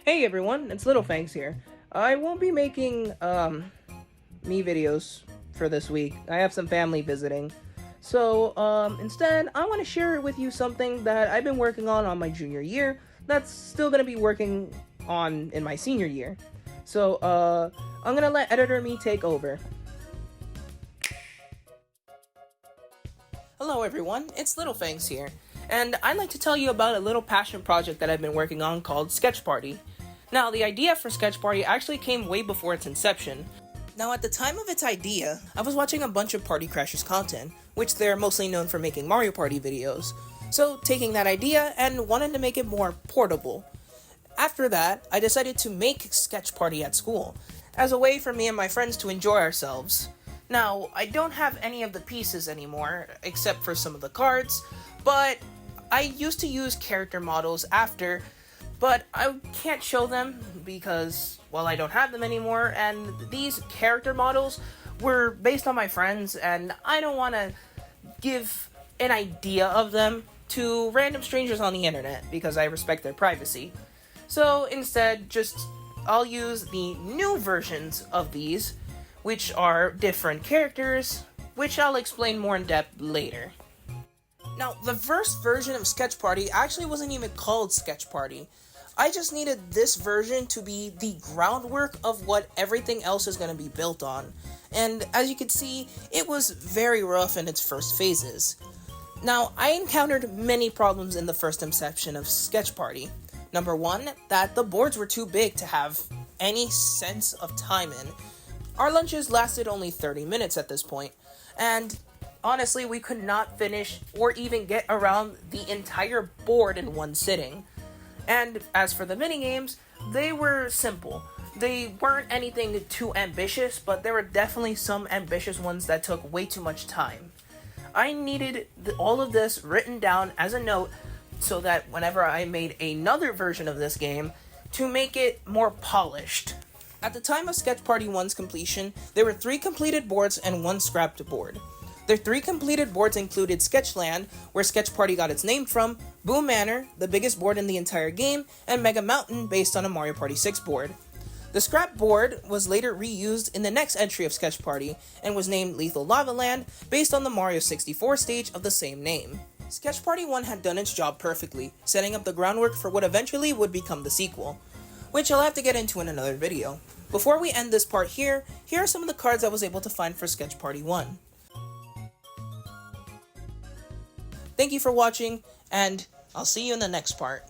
Hey everyone, it's Little Fangs here. I won't be making me videos for this week. I have some family visiting. So instead, I want to share with you something that I've been working on my junior year that's still going to be working on in my senior year. So I'm going to let editor me take over. Hello everyone, it's Little Fangs here. And I'd like to tell you about a little passion project that I've been working on called Sketch Party. Now, the idea for Sketch Party actually came way before its inception. Now, at the time of its idea, I was watching a bunch of Party Crashers content, which they're mostly known for making Mario Party videos. So, taking that idea and wanted to make it more portable. After that, I decided to make Sketch Party at school, as a way for me and my friends to enjoy ourselves. Now, I don't have any of the pieces anymore, except for some of the cards, but I used to use character models after, but I can't show them because, well, I don't have them anymore, and these character models were based on my friends, and I don't want to give an idea of them to random strangers on the internet because I respect their privacy. So instead, I'll use the new versions of these, which are different characters, which I'll explain more in depth later. Now, the first version of Sketch Party actually wasn't even called Sketch Party. I just needed this version to be the groundwork of what everything else is going to be built on. And as you can see, it was very rough in its first phases. Now, I encountered many problems in the first inception of Sketch Party. Number one, that the boards were too big to have any sense of time in. Our lunches lasted only 30 minutes at this point, and honestly, we could not finish or even get around the entire board in one sitting. And as for the minigames, they were simple. They weren't anything too ambitious, but there were definitely some ambitious ones that took way too much time. I needed all of this written down as a note so that whenever I made another version of this game, to make it more polished. At the time of Sketch Party 1's completion, there were 3 completed boards and 1 scrapped board. The 3 completed boards included Sketchland, where Sketch Party got its name from, Boom Manor, the biggest board in the entire game, and Mega Mountain, based on a Mario Party 6 board. The scrap board was later reused in the next entry of Sketch Party, and was named Lethal Lava Land, based on the Mario 64 stage of the same name. Sketch Party 1 had done its job perfectly, setting up the groundwork for what eventually would become the sequel, which I'll have to get into in another video. Before we end this part here are some of the cards I was able to find for Sketch Party 1. Thank you for watching, and I'll see you in the next part.